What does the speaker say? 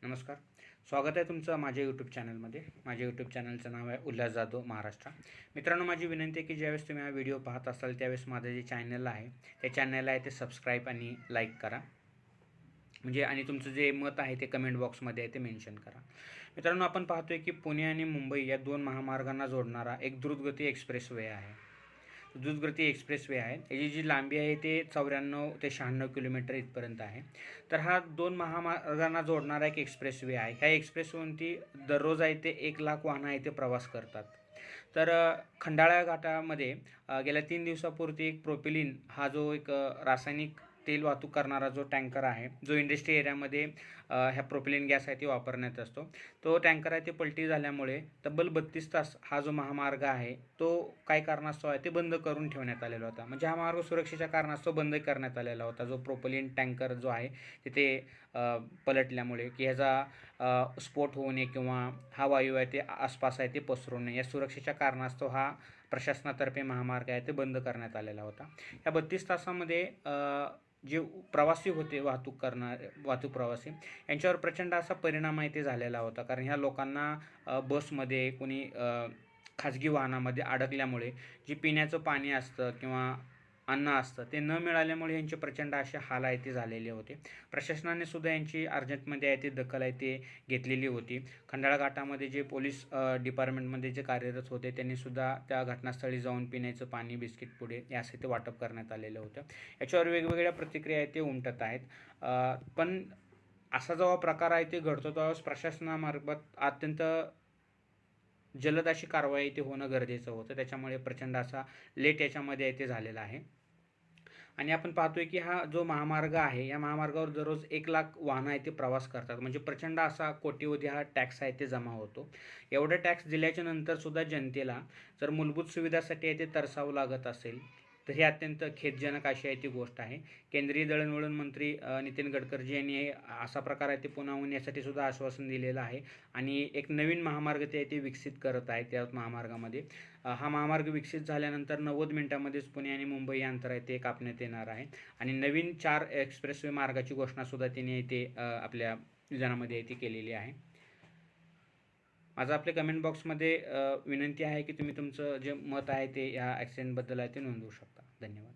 नमस्कार. स्वागत आहे तुमचं माझ्या यूट्यूब चॅनलमध्ये. माझ्या यूट्यूब चॅनलचं नाव आहे उल्हास जाधव महाराष्ट्र. मित्रांनो, माझी विनंती आहे की ज्यावेळेस तुम्ही हा व्हिडिओ पाहत असाल त्यावेळेस माझं जे चॅनल आहे त्या चॅनलला आहे ते सबस्क्राईब आणि लाईक करा. म्हणजे आणि तुमचं जे मत आहे ते कमेंट बॉक्समध्ये आहे ते मेन्शन करा. मित्रांनो, आपण पाहतोय की पुणे आणि मुंबई या दोन महामार्गांना जोडणारा एक द्रुतगती एक्सप्रेसवे आहे. द्रुतगती एक्सप्रेसवे आहे. याची जी लांबी आहे ते 94 ते 96 किलोमीटर इथपर्यंत आहे. तर हा दोन महामार्गांना जोडणारा एक एक्सप्रेसवे आहे. ह्या एक्सप्रेसवरती दररोज आहे ते 1,00,000 वाहनं आहे ते प्रवास करतात. तर खंडाळा घाटामध्ये गेल्या 3 दिवसापूर्वी एक प्रोपिलिन हा जो एक रासायनिक तेल वाहतूक करणारा जो टँकर आहे, जो इंडस्ट्री एरियामध्ये ह्या प्रोपिलिन गॅस आहे ते वापरण्यात असतो, तो टँकर आहे ते पलटी झाल्यामुळे तब्बल 32 तास हा जो महामार्ग आहे तो काय कारणास्तव आहे ते बंद करून ठेवण्यात आलेला होता. म्हणजे हा मार्ग सुरक्षेच्या कारणास्तव बंद करण्यात आलेला होता. जो प्रोपिलिन टँकर जो आहे तिथे पलटल्यामुळे की ह्याचा स्फोट होऊ नये किंवा हा वायू आहे ते आसपास आहे ते पसरू नये या सुरक्षेच्या कारणास्तव हा प्रशासनातर्फे महामार्ग आहे ते बंद करण्यात आलेला होता. या 32 तासामध्ये जे प्रवासी होते वाहतूक प्रवासी यांच्यावर प्रचंड असा परिणाम आहे ते झालेला होता. कारण ह्या लोकांना बसमध्ये कोणी खाजगी वाहनामध्ये अडकल्यामुळे जे पिण्याचं पाणी असतं किंवा अन्न असतं ते न मिळाल्यामुळे यांचे प्रचंड असे हाल आहे ते झालेले होते. प्रशासनाने सुद्धा यांची अर्जंटमध्ये आहे ते दखल आहे ते घेतलेली होती. खंडाळा घाटामध्ये जे पोलीस डिपार्टमेंटमध्ये जे कार्यरत होते त्यांनी सुद्धा त्या घटनास्थळी जाऊन पिण्याचं पाणी, बिस्किट पुडे यासाठी ते वाटप करण्यात आलेलं होतं. याच्यावर वेगवेगळ्या प्रतिक्रिया आहेत ते उमटत आहेत. पण असा जेव्हा प्रकार आहे ते घडतो तेव्हा प्रशासनामार्फत अत्यंत जलद अशी कारवाई ते होणं गरजेचं होतं. त्याच्यामुळे प्रचंड असा लेट याच्यामध्ये आहे ते झालेला आहे. आणि आपण पाहतोय की हा जो महामार्ग आहे या महामार्गावर दररोज 1,00,000 वाहनं आहे ते प्रवास करतात. म्हणजे प्रचंड असा कोट्यवधी हा टॅक्स आहे ते जमा होतो. एवढा टॅक्स दिल्याच्या नंतर सुद्धा जनतेला जर मूलभूत सुविधासाठी आहे ते तरसावं लागत असेल तर ही अत्यंत खेदजनक अशी आहे ती गोष्ट आहे. केंद्रीय दळणवळण मंत्री नितीन गडकरी यांनी असा प्रकार आहे ते पुन्हा यासाठी सुद्धा आश्वासन दिलेलं आहे आणि एक नवीन महामार्ग ते आहे ते विकसित करत आहेत. त्या महामार्गामध्ये हा महामार्ग विकसित झाल्यानंतर 90 मिनिटांमध्येच पुणे आणि मुंबई या अंतर आहे ते कापण्यात येणार आहे आणि नवीन 4 एक्सप्रेसवे मार्गाची घोषणासुद्धा त्यांनी ते आपल्या विधानामध्ये ती केलेली आहे. माझं आपल्या कमेंट बॉक्समध्ये विनंती आहे की तुम्ही तुमचं जे मत आहे ते ह्या ॲक्सिडेंटबद्दल आहे ते नोंदवू शकता. धन्यवाद.